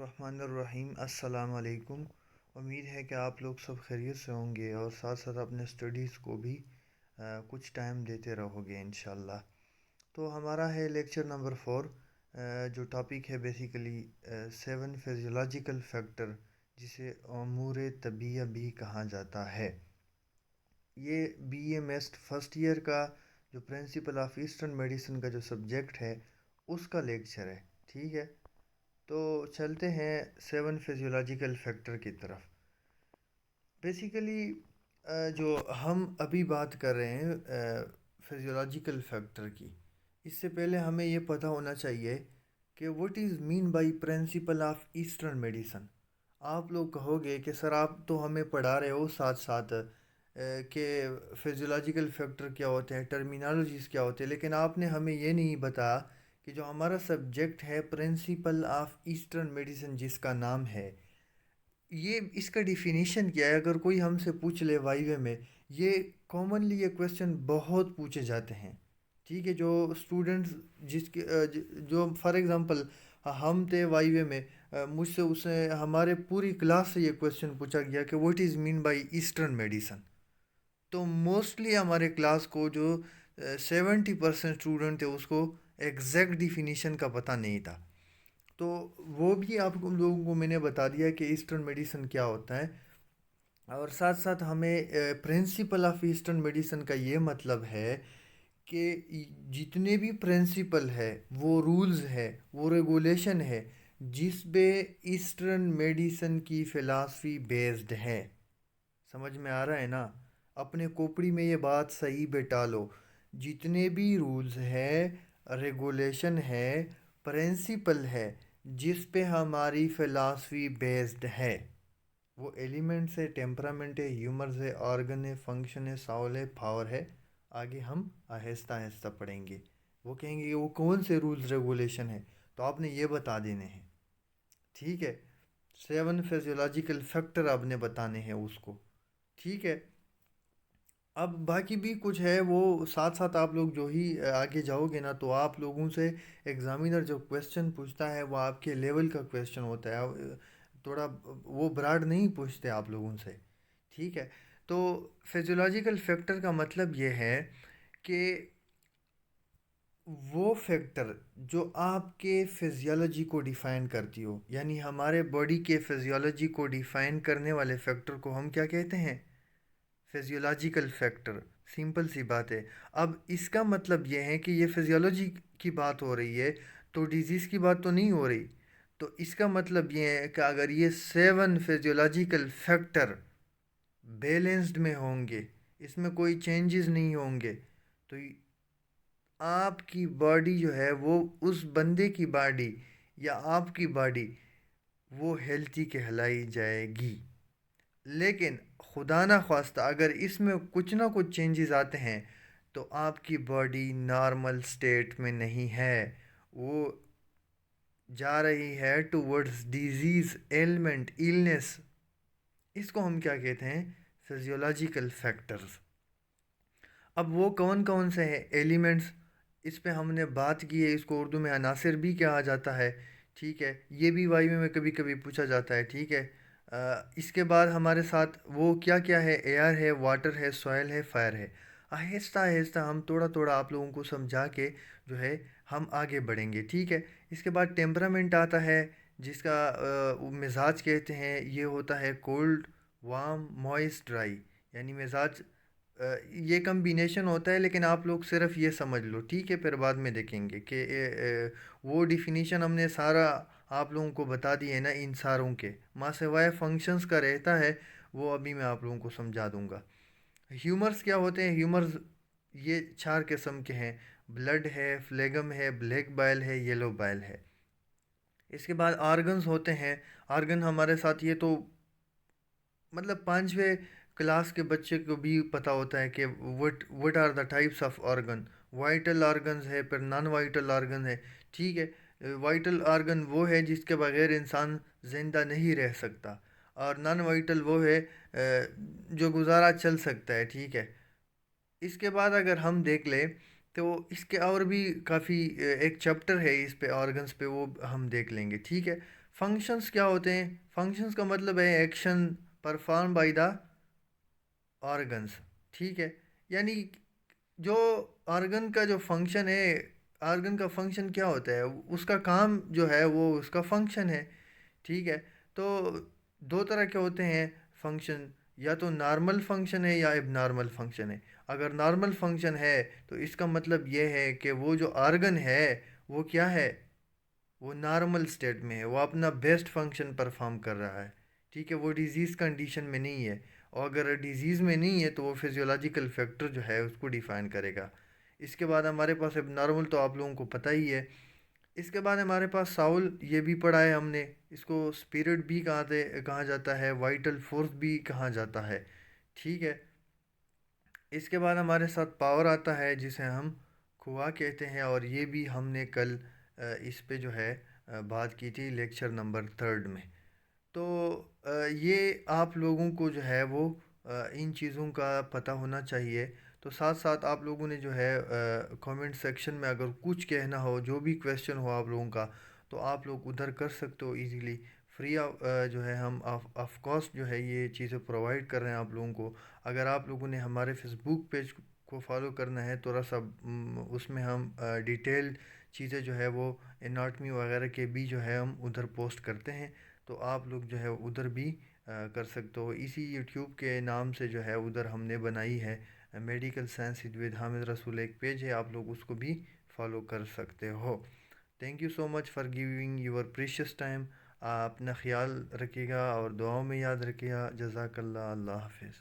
الرحمن الرحیم السلام علیکم۔ امید ہے کہ آپ لوگ سب خیریت سے ہوں گے اور ساتھ ساتھ اپنے اسٹڈیز کو بھی کچھ ٹائم دیتے رہو گے انشاءاللہ۔ تو ہمارا ہے لیکچر نمبر 4، جو ٹاپک ہے بیسیکلی 7 فیزیولوجیکل فیکٹر، جسے امور طبیعیہ بھی کہا جاتا ہے۔ یہ بی اے میسٹ فرسٹ ایئر کا جو پرنسپل آف ایسٹرن میڈیسن کا جو سبجیکٹ ہے اس کا لیکچر ہے، ٹھیک ہے۔ تو چلتے ہیں 7 فیزیولوجیکل فیکٹر کی طرف۔ بیسیکلی جو ہم ابھی بات کر رہے ہیں فیزیولوجیکل فیکٹر کی، اس سے پہلے ہمیں یہ پتہ ہونا چاہیے کہ what is mean by principle of eastern medicine. آپ لوگ کہو گے کہ سر آپ تو ہمیں پڑھا رہے ہو ساتھ ساتھ کہ فیزیولوجیکل فیکٹر کیا ہوتے ہیں، ٹرمینالوجیز کیا ہوتے ہیں، لیکن آپ نے ہمیں یہ نہیں بتایا کہ جو ہمارا سبجیکٹ ہے پرنسپل آف ایسٹرن میڈیسن جس کا نام ہے، یہ اس کا ڈیفینیشن کیا ہے۔ اگر کوئی ہم سے پوچھ لے وائوے میں، یہ کامنلی یہ کویسچن بہت پوچھے جاتے ہیں، ٹھیک ہے۔ جو اسٹوڈنٹس جس کے جو فار ایگزامپل ہم تھے وائوے میں، مجھ سے اس نے ہمارے پوری کلاس سے یہ کویسچن پوچھا گیا کہ what is mean by eastern medicine, تو موسٹلی ہمارے کلاس کو جو 70% اسٹوڈنٹ تھے اس کو ایگزیکٹ ڈیفینیشن کا پتہ نہیں تھا۔ تو وہ بھی آپ لوگوں کو میں نے بتا دیا کہ ایسٹرن میڈیسن کیا ہوتا ہے، اور ساتھ ساتھ ہمیں پرنسپل آف ایسٹرن میڈیسن کا یہ مطلب ہے کہ جتنے بھی پرنسپل ہے، وہ رولز ہے، وہ ریگولیشن ہے جس پہ ایسٹرن میڈیسن کی فلاسفی بیسڈ ہے۔ سمجھ میں آ رہا ہے نا؟ اپنے کوپڑی میں یہ بات صحیح بیٹا لو، جتنے بھی رولز ہے، ریگولیشن ہے، پرنسپل ہے جس پہ ہماری فلاسفی بیسڈ ہے، وہ ایلیمنٹس ہے، ٹیمپرامنٹ ہے، ہیومرز ہے، آرگن ہے، فنکشن ہے، ساؤل ہے، پاور ہے۔ آگے ہم آہستہ آہستہ پڑھیں گے، وہ کہیں گے کہ وہ کون سے رولز ریگولیشن ہے، تو آپ نے یہ بتا دینے ہیں، ٹھیک ہے۔ 7 فیزیولوجیکل فیکٹر آپ نے بتانے ہیں اس کو، ٹھیک ہے۔ اب باقی بھی کچھ ہے، وہ ساتھ ساتھ آپ لوگ جو ہی آگے جاؤ گے نا، تو آپ لوگوں سے ایگزامینر جو کویسچن پوچھتا ہے وہ آپ کے لیول کا کویسچن ہوتا ہے، تھوڑا وہ براڈ نہیں پوچھتے آپ لوگوں سے، ٹھیک ہے۔ تو فیزیولوجیکل فیکٹر کا مطلب یہ ہے کہ وہ فیکٹر جو آپ کے فزیولوجی کو ڈیفائن کرتی ہو، یعنی ہمارے باڈی کے فزیولوجی کو ڈیفائن کرنے والے فیکٹر کو ہم کیا کہتے ہیں؟ Physiological factor. سمپل سی بات ہے۔ اب اس کا مطلب یہ ہے کہ یہ فزیولوجی کی بات ہو رہی ہے تو ڈیزیز کی بات تو نہیں ہو رہی، تو اس کا مطلب یہ ہے کہ اگر یہ 7 فزیولوجیکل فیکٹر بیلنسڈ میں ہوں گے، اس میں کوئی چینجز نہیں ہوں گے، تو آپ کی باڈی جو ہے وہ اس بندے کی باڈی یا آپ کی باڈی وہ ہیلتھی کہلائی جائے گی۔ لیکن خدا نہ خواستہ اگر اس میں کچھ نہ کچھ چینجز آتے ہیں تو آپ کی باڈی نارمل سٹیٹ میں نہیں ہے، وہ جا رہی ہے ٹورڈز ڈیزیز، ایلمنٹ، ایلنس۔ اس کو ہم کیا کہتے ہیں؟ Physiological factors. اب وہ کون کون سے ہیں ایلیمنٹس؟ اس پہ ہم نے بات کی ہے، اس کو اردو میں عناصر بھی کہا جاتا ہے، ٹھیک ہے۔ یہ بھی وائیو میں کبھی کبھی پوچھا جاتا ہے، ٹھیک ہے۔ اس کے بعد ہمارے ساتھ وہ کیا کیا ہے؟ ایئر ہے، واٹر ہے، سوائل ہے، فائر ہے۔ آہستہ آہستہ ہم تھوڑا تھوڑا آپ لوگوں کو سمجھا کے جو ہے ہم آگے بڑھیں گے، ٹھیک ہے۔ اس کے بعد ٹیمپرامنٹ آتا ہے، جس کا مزاج کہتے ہیں، یہ ہوتا ہے کولڈ، وارم، موئسٹ، ڈرائی، یعنی مزاج یہ کمبینیشن ہوتا ہے، لیکن آپ لوگ صرف یہ سمجھ لو، ٹھیک ہے۔ پھر بعد میں دیکھیں گے کہ وہ ڈیفینیشن ہم نے سارا آپ لوگوں کو بتا دی ہے نا، ان ساروں کے ماں سوائے فنکشنز کا رہتا ہے، وہ ابھی میں آپ لوگوں کو سمجھا دوں گا۔ ہیومرز کیا ہوتے ہیں؟ ہیومرز یہ 4 قسم کے ہیں، بلڈ ہے، فلیگم ہے، بلیک بائل ہے، یلو بائل ہے۔ اس کے بعد آرگنز ہوتے ہیں۔ آرگن ہمارے ساتھ یہ تو مطلب 5ویں کلاس کے بچے کو بھی پتہ ہوتا ہے کہ what are the types of organ. Vital organs ہے، پھر نان وائٹل آرگن ہے، ٹھیک ہے۔ وائٹل آرگن وہ ہے جس کے بغیر انسان زندہ نہیں رہ سکتا، اور نان وائٹل وہ ہے جو گزارا چل سکتا ہے، ٹھیک ہے۔ اس کے بعد اگر ہم دیکھ لیں تو اس کے اور بھی کافی ایک چیپٹر ہے اس پہ، آرگنز پہ، وہ ہم دیکھ لیں گے، ٹھیک ہے۔ فنکشنز کیا ہوتے ہیں؟ فنکشنز کا مطلب ہے action perform by the organs, ٹھیک ہے؟ یعنی جو آرگن کا جو فنکشن ہے، آرگن کا فنکشن کیا ہوتا ہے؟ اس کا کام جو ہے وہ اس کا فنکشن ہے، ٹھیک ہے؟ تو دو طرح کے ہوتے ہیں فنکشن، یا تو نارمل فنکشن ہے یا اب نارمل فنکشن ہے۔ اگر نارمل فنکشن ہے تو اس کا مطلب یہ ہے کہ وہ جو آرگن ہے وہ کیا ہے؟ وہ نارمل سٹیٹ میں ہے، وہ اپنا بیسٹ فنکشن پرفارم کر رہا ہے، ٹھیک ہے؟ وہ ڈیزیز کنڈیشن میں نہیں ہے، اور اگر ڈیزیز میں نہیں ہے تو وہ فزیولوجیکل فیکٹر جو ہے اس کو ڈیفائن کرے گا۔ اس کے بعد ہمارے پاس اب نارمل تو آپ لوگوں کو پتہ ہی ہے۔ اس کے بعد ہمارے پاس ساؤل، یہ بھی پڑھا ہے ہم نے، اس کو اسپرٹ بھی کہا جاتا ہے، وائٹل فورس بھی کہا جاتا ہے، ٹھیک ہے؟ اس کے بعد ہمارے ساتھ پاور آتا ہے جسے ہم کھوا کہتے ہیں، اور یہ بھی ہم نے کل اس پہ جو ہے بات کی تھی لیکچر نمبر 3 میں۔ تو یہ آپ لوگوں کو جو ہے وہ ان چیزوں کا پتہ ہونا چاہیے۔ تو ساتھ ساتھ آپ لوگوں نے جو ہے کامنٹ سیکشن میں اگر کچھ کہنا ہو، جو بھی کویشچن ہو آپ لوگوں کا، تو آپ لوگ ادھر کر سکتے ہو ایزیلی، فری جو ہے ہم آف کاسٹ جو ہے یہ چیزیں پرووائڈ کر رہے ہیں آپ لوگوں کو۔ اگر آپ لوگوں نے ہمارے فیس بک پیج کو فالو کرنا ہے، تھوڑا سا اس میں ہم ڈیٹیل چیزیں جو ہے وہ اناٹمی وغیرہ کے بھی جو ہے ہم ادھر پوسٹ کرتے ہیں، تو آپ لوگ جو ہے ادھر بھی کر سکتے ہو۔ اسی یوٹیوب کے نام سے جو ہے ادھر ہم نے بنائی ہے میڈیکل سائنس ود حامد رسول، ایک پیج ہے، آپ لوگ اس کو بھی فالو کر سکتے ہو۔ Thank you so much for giving your precious time. اپنا خیال رکھیے گا اور دعاؤں میں یاد رکھیے گا۔ جزاک اللہ، اللہ حافظ۔